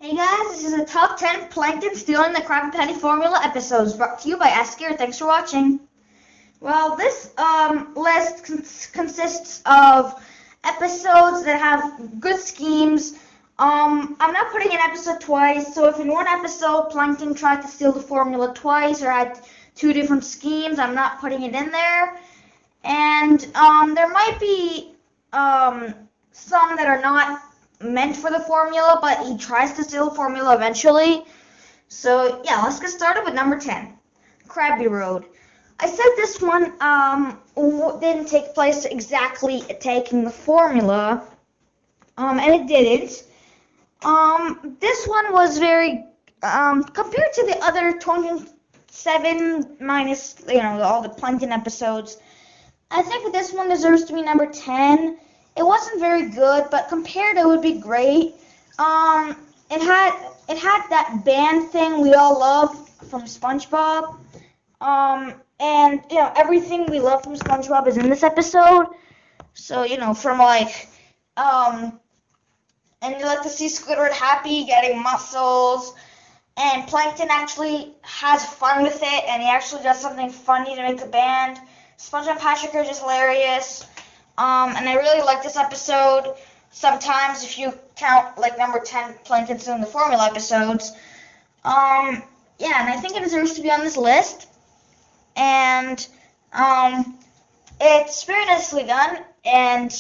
Hey guys, this is the top 10 Plankton stealing the Krabby Patty formula episodes brought to you by A.S.K. Thanks for watching. Well, this list consists of episodes that have good schemes. I'm not putting an episode twice, so if in one episode Plankton tried to steal the formula twice or had two different schemes, I'm not putting it in there. And there might be some that are not meant for the formula, but he tries to steal the formula eventually. So yeah, let's get started with number 10, Crabb Road. I said this one didn't take place exactly taking the formula, and it didn't. This one was very compared to the other 27 minus all the Plankton episodes. I think this one deserves to be number 10. It wasn't very good, but compared it would be great. It had that band thing we all love from SpongeBob. And everything we love from SpongeBob is in this episode. So, from and you like to see Squidward happy, getting muscles, and Plankton actually has fun with it, and he actually does something funny to make the band. SpongeBob and Patrick are just hilarious. And I really like this episode. Sometimes, if you count number 10 Plankton stealing the formula episodes. And I think it deserves to be on this list. And it's very nicely done. And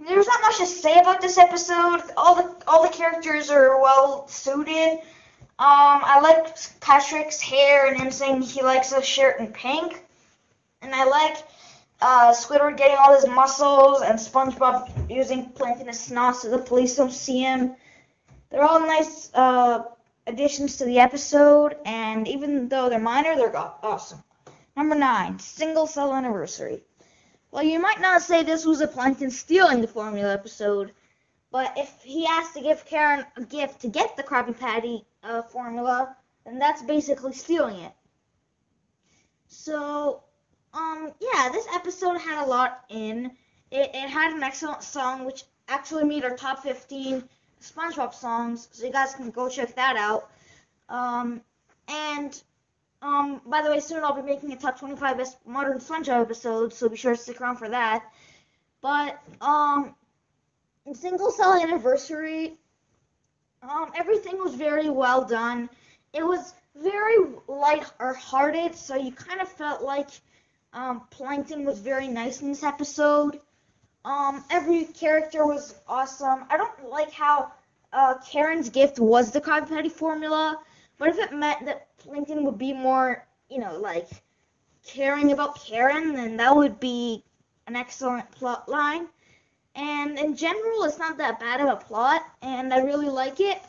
there's not much to say about this episode. All the characters are well suited. I like Patrick's hair and him saying he likes a shirt in pink. And I like Squidward getting all his muscles, and SpongeBob using Plankton as snot so the police don't see him. They're all nice additions to the episode, and even though they're minor, they're awesome. Number 9, Single Cell Anniversary. Well, you might not say this was a Plankton stealing the formula episode, but if he has to give Karen a gift to get the Krabby Patty formula, then that's basically stealing it. So this episode had a lot in. It had an excellent song, which actually made our top 15 SpongeBob songs, so you guys can go check that out. By the way, soon I'll be making a top 25 best modern SpongeBob episodes, so be sure to stick around for that. But, in Single Cell Anniversary, everything was very well done. It was very light-hearted, so you kind of felt like Plankton was very nice in this episode. Every character was awesome. I don't like how Karen's gift was the Krabby Patty formula, but if it meant that Plankton would be more, caring about Karen, then that would be an excellent plot line. And in general, it's not that bad of a plot, and I really like it.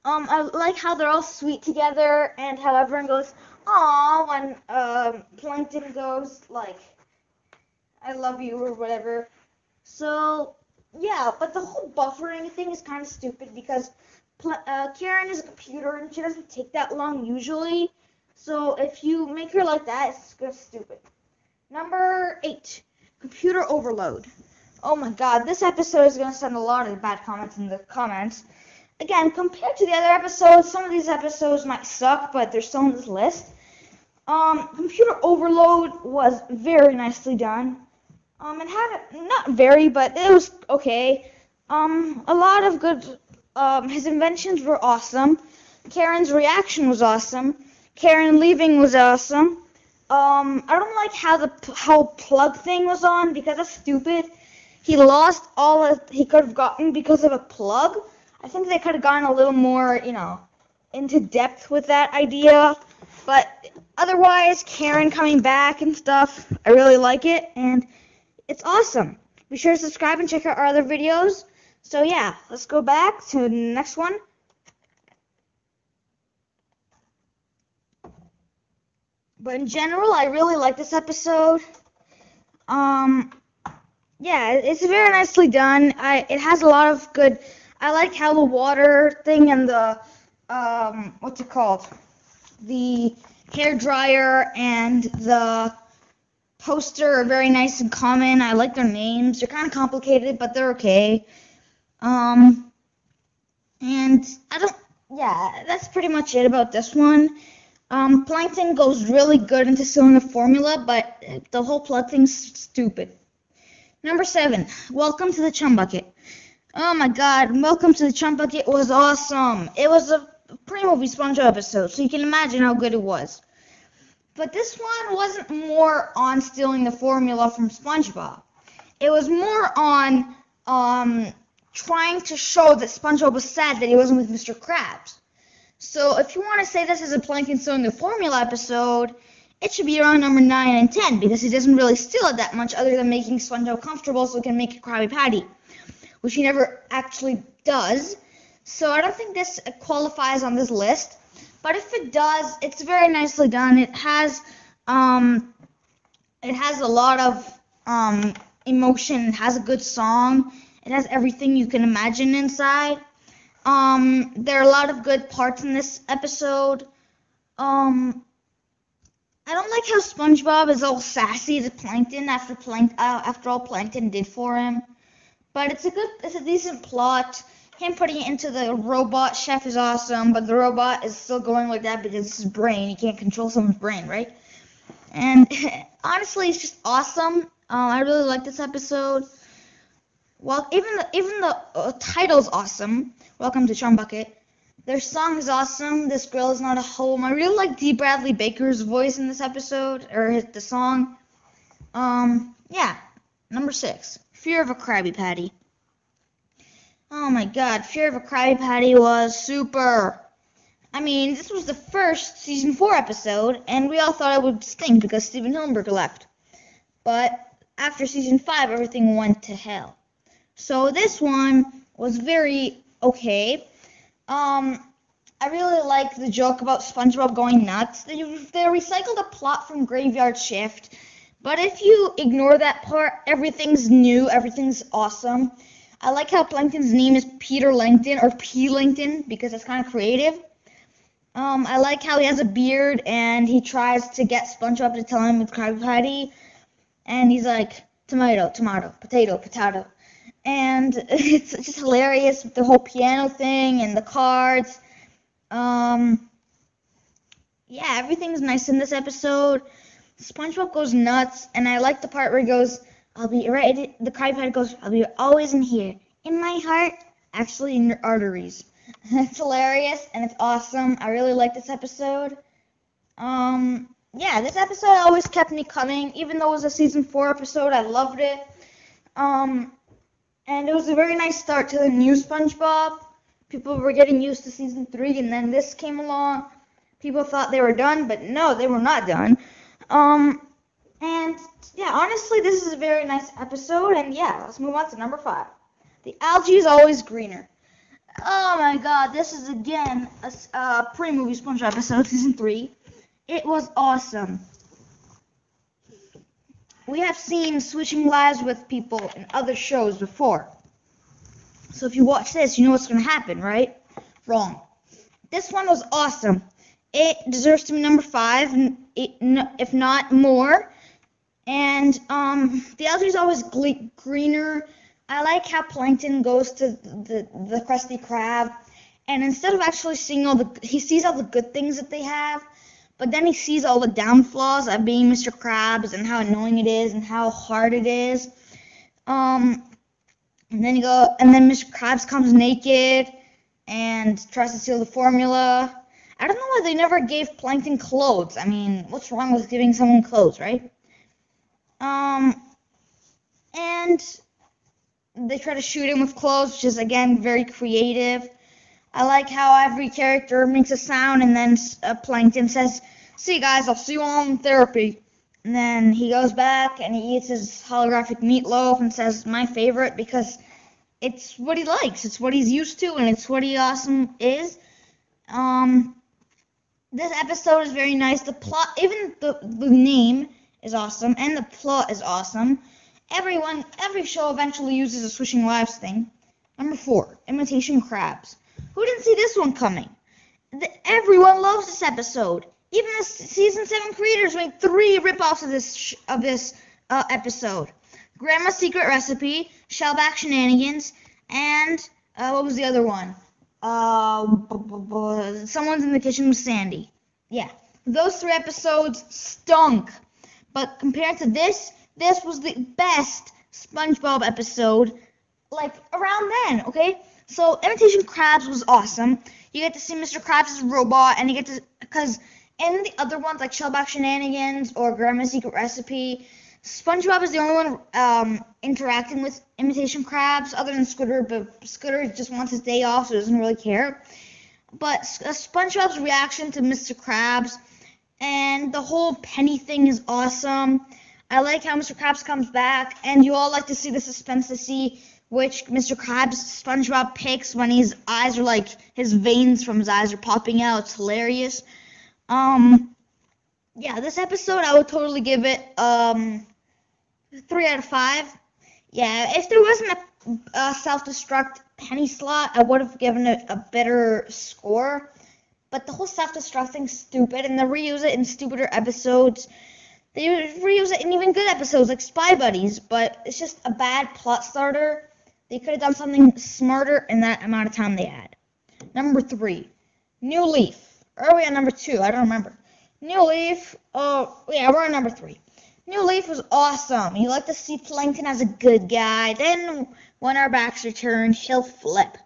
I like how they're all sweet together, and how everyone goes, "Aw," when Plankton goes, "I love you," or whatever. So, yeah, but the whole buffering thing is kind of stupid, because Karen is a computer, and she doesn't take that long usually. So, if you make her like that, it's just stupid. Number 8, Computer Overload. Oh my god, this episode is going to send a lot of bad comments in the comments. Again, compared to the other episodes, some of these episodes might suck, but they're still on this list. Computer Overload was very nicely done. It had, not very, but it was okay. A lot of good, his inventions were awesome. Karen's reaction was awesome. Karen leaving was awesome. I don't like how the whole plug thing was on, because that's stupid. He lost all that he could have gotten because of a plug. I think they could have gone a little more, into depth with that idea. But otherwise, Karen coming back and stuff, I really like it, and it's awesome. Be sure to subscribe and check out our other videos. So yeah, let's go back to the next one. But in general, I really like this episode. Yeah, it's very nicely done. It has a lot of good. I like how the water thing and the what's it called? The hair dryer and the poster are very nice and common. I like their names. They're kind of complicated, but they're okay. And And that's pretty much it about this one. Plankton goes really good into stealing the formula, but the whole plot thing's stupid. Number 7, Welcome to the Chum Bucket. Oh my god, Welcome to the Chum Bucket was awesome. It was a pre-movie SpongeBob episode, so you can imagine how good it was. But this one wasn't more on stealing the formula from SpongeBob. It was more on trying to show that SpongeBob was sad that he wasn't with Mr. Krabs. So if you want to say this is a Plankton stealing the formula episode, it should be around number 9 and 10, because he doesn't really steal it that much other than making SpongeBob comfortable so he can make a Krabby Patty, which he never actually does. So I don't think this qualifies on this list. But if it does, it's very nicely done. It has a lot of emotion. It has a good song. It has everything you can imagine inside. There are a lot of good parts in this episode. I don't like how SpongeBob is all sassy to Plankton after all Plankton did for him. But it's a decent plot. Him putting it into the robot chef is awesome, but the robot is still going like that because it's his brain. He can't control someone's brain, right? And honestly, it's just awesome. I really like this episode. Well, even the title's awesome. Welcome to Chum Bucket. Their song is awesome. This Girl Is Not a Home. I really like D. Bradley Baker's voice in this episode, or the song. Number 6, Fear of a Krabby Patty. Oh my god, Fear of a Krabby Patty was super. I mean, this was the first season 4 episode, and we all thought it would stink because Steven Hillenburg left. But after season 5, everything went to hell. So this one was very okay. I really like the joke about SpongeBob going nuts. They recycled a plot from Graveyard Shift, but if you ignore that part, everything's new, everything's awesome. I like how Plankton's name is Peter Langton, or P. Langton, because it's kind of creative. I like how he has a beard, and he tries to get SpongeBob to tell him it's Krabby Patty, and he's like, tomato, tomato, potato, potato. And it's just hilarious with the whole piano thing and the cards. Everything's nice in this episode. SpongeBob goes nuts, and I like the part where he goes, I'll be right. The Krabby Patty goes, I'll be always in here, in my heart, actually in your arteries. It's hilarious, and it's awesome. I really like this episode. This episode always kept me coming, even though it was a season 4 episode. I loved it. And it was a very nice start to the new SpongeBob. People were getting used to season 3, and then this came along. People thought they were done, but no, they were not done. Honestly, this is a very nice episode, and let's move on to number 5. The algae is always greener. Oh my god, this is again a pre-movie SpongeBob episode, season 3. It was awesome. We have seen switching lives with people in other shows before. So if you watch this, you know what's going to happen, right? Wrong. This one was awesome. It deserves to be number 5, if not more. And the algae is always greener. I like how Plankton goes to the Krusty Krab, and instead of actually seeing he sees all the good things that they have, but then he sees all the downfalls of being Mr. Krabs and how annoying it is and how hard it is. And then Mr. Krabs comes naked and tries to steal the formula. I don't know why they never gave Plankton clothes. I mean, what's wrong with giving someone clothes, right? And they try to shoot him with clothes, which is, again, very creative. I like how every character makes a sound, and then Plankton says, "See you guys, I'll see you all in therapy." And then he goes back, and he eats his holographic meatloaf and says, "My favorite," because it's what he likes. It's what he's used to, and it's what he awesome is. This episode is very nice. The plot, even the name is awesome, and the plot is awesome. Every show eventually uses a switching lives thing. Number 4, imitation crabs. Who didn't see this one coming? Everyone loves this episode. Even the season 7 creators made 3 ripoffs of this episode. Grandma's Secret Recipe, Shellback Shenanigans, and what was the other one? Someone's in the kitchen with Sandy. Yeah, those 3 episodes stunk. But compared to this was the best SpongeBob episode, like, around then, okay? So, Imitation Krabs was awesome. You get to see Mr. Krabs as a robot, and you get to, because in the other ones, like Shellback Shenanigans or Grandma's Secret Recipe, SpongeBob is the only one interacting with Imitation Krabs, other than Scooter, but Scooter just wants his day off, so he doesn't really care. But SpongeBob's reaction to Mr. Krabs and the whole Penny thing is awesome. I like how Mr. Krabs comes back, and you all like to see the suspense to see which Mr. Krabs SpongeBob picks when his eyes are like, his veins from his eyes are popping out. It's hilarious. Yeah, this episode I would totally give it 3 out of 5. Yeah, if there wasn't a self-destruct Penny slot, I would have given it a better score. But the whole self-destruct thing's stupid, and they reuse it in stupider episodes. They reuse it in even good episodes like Spy Buddies, but it's just a bad plot starter. They could have done something smarter in that amount of time they had. Number 3, New Leaf. Or are we on number 2? I don't remember. New Leaf, oh, yeah, we're on number 3. New Leaf was awesome. You like to see Plankton as a good guy. Then, when our backs are turned, he'll flip.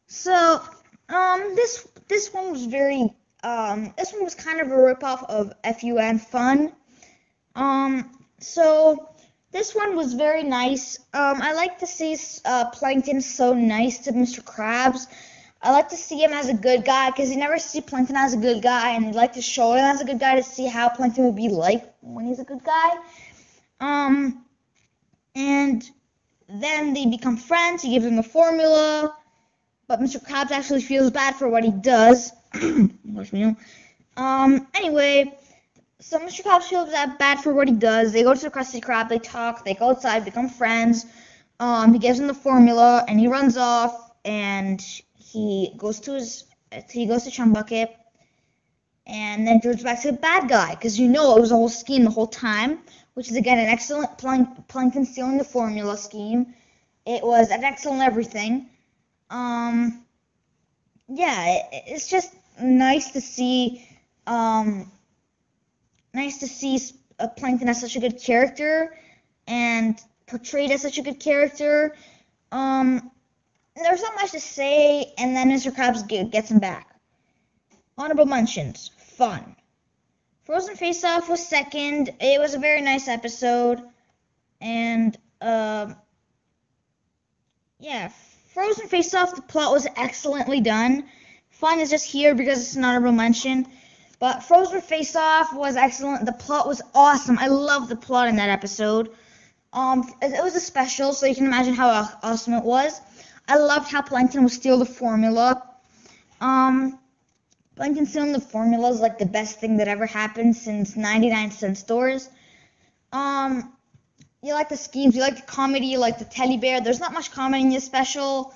So, this one was very, this one was kind of a ripoff of FUN Fun. So, this one was very nice. I like to see Plankton so nice to Mr. Krabs. I like to see him as a good guy, because you never see Plankton as a good guy, and you like to show him as a good guy to see how Plankton would be like when he's a good guy. And then they become friends. He gives him the formula, but Mr. Krabs actually feels bad for what he does. Anyway, so Mr. Krabs feels bad for what he does. They go to the Krusty Krab, they talk, they go outside, become friends. He gives him the formula, and he runs off, and he goes to Chum Bucket, and then turns back to the bad guy, because it was a whole scheme the whole time, which is, again, an excellent Plankton stealing the formula scheme. It was an excellent everything. Yeah, it's just nice to see, Plankton as such a good character, and portrayed as such a good character. There's not much to say, and then Mr. Krabs gets him back. Honorable mentions. Fun. Frozen Face Off was second. It was a very nice episode. And, yeah, Frozen Face Off, the plot was excellently done. Fun is just here because it's an honorable mention. But Frozen Face Off was excellent. The plot was awesome. I love the plot in that episode. It was a special, so you can imagine how awesome it was. I loved how Plankton would steal the formula. Plankton stealing the formula is like the best thing that ever happened since 99-cent stores. You like the schemes, you like the comedy, you like the teddy bear. There's not much comedy in this special.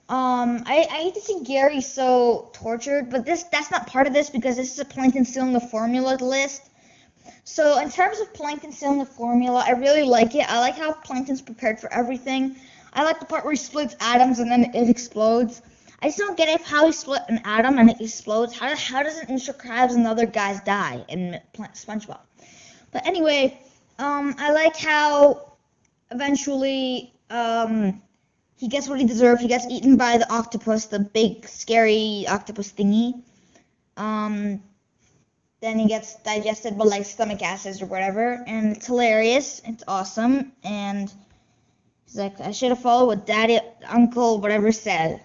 I hate to see Gary so tortured, but that's not part of this because this is a Plankton stealing the formula list. So in terms of Plankton stealing the formula, I really like it. I like how Plankton's prepared for everything. I like the part where he splits atoms and then it explodes. I just don't get it how he split an atom and it explodes. How doesn't Mr. Krabs and the other guys die in SpongeBob? But anyway, I like how eventually he gets what he deserves. He gets eaten by the octopus, the big scary octopus thingy. Then he gets digested by like stomach acids or whatever, and it's hilarious. It's awesome, and he's like, I should have followed what Daddy, Uncle, whatever said.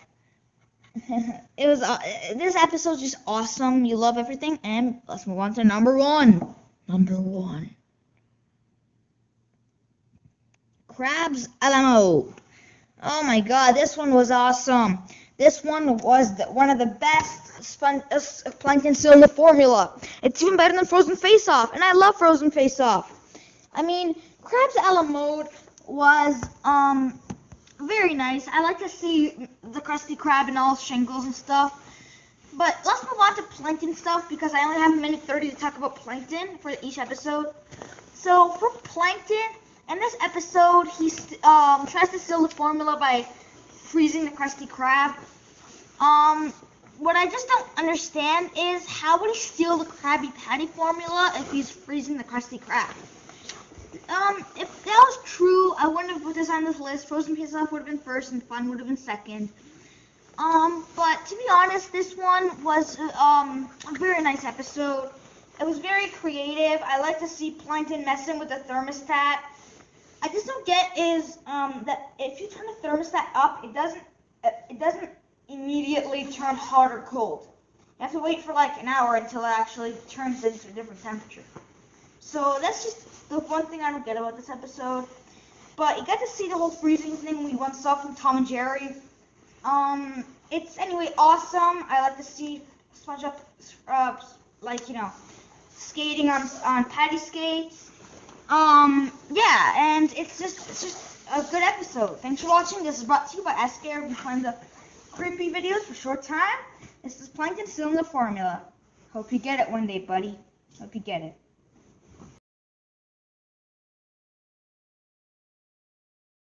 This episode's just awesome. You love everything, and let's move on to number 1. Number 1. Crabs a la mode. Oh my God, this one was awesome. This one was one of the best Plankton stealing the formula. It's even better than Frozen Face Off, and I love Frozen Face Off. I mean, Crabs a la mode was very nice. I like to see the Krusty Krab and all shingles and stuff. But let's move on to Plankton stuff because I only have a minute 30 to talk about Plankton for each episode. So for Plankton, in this episode, he tries to steal the formula by freezing the Krusty Krab. What I just don't understand is how would he steal the Krabby Patty formula if he's freezing the Krusty Krab? If that was true, I wouldn't have put this on this list. Frozen Pizza would have been first and Fun would have been second. But to be honest, this one was a very nice episode. It was very creative. I like to see Plankton messing with the thermostat. I just don't get is that if you turn the thermostat up, it doesn't immediately turn hot or cold. You have to wait for like an hour until it actually turns into a different temperature. So that's just the one thing I don't get about this episode. But you got to see the whole freezing thing we once saw from Tom and Jerry. It's anyway awesome. I like to see SpongeBob, skating on patty skates. Yeah, and it's just a good episode. Thanks for watching. This is brought to you by A.S.K. We'll be playing the creepy videos for a short time. This is Plankton stealing the formula. Hope you get it one day, buddy. Hope you get it.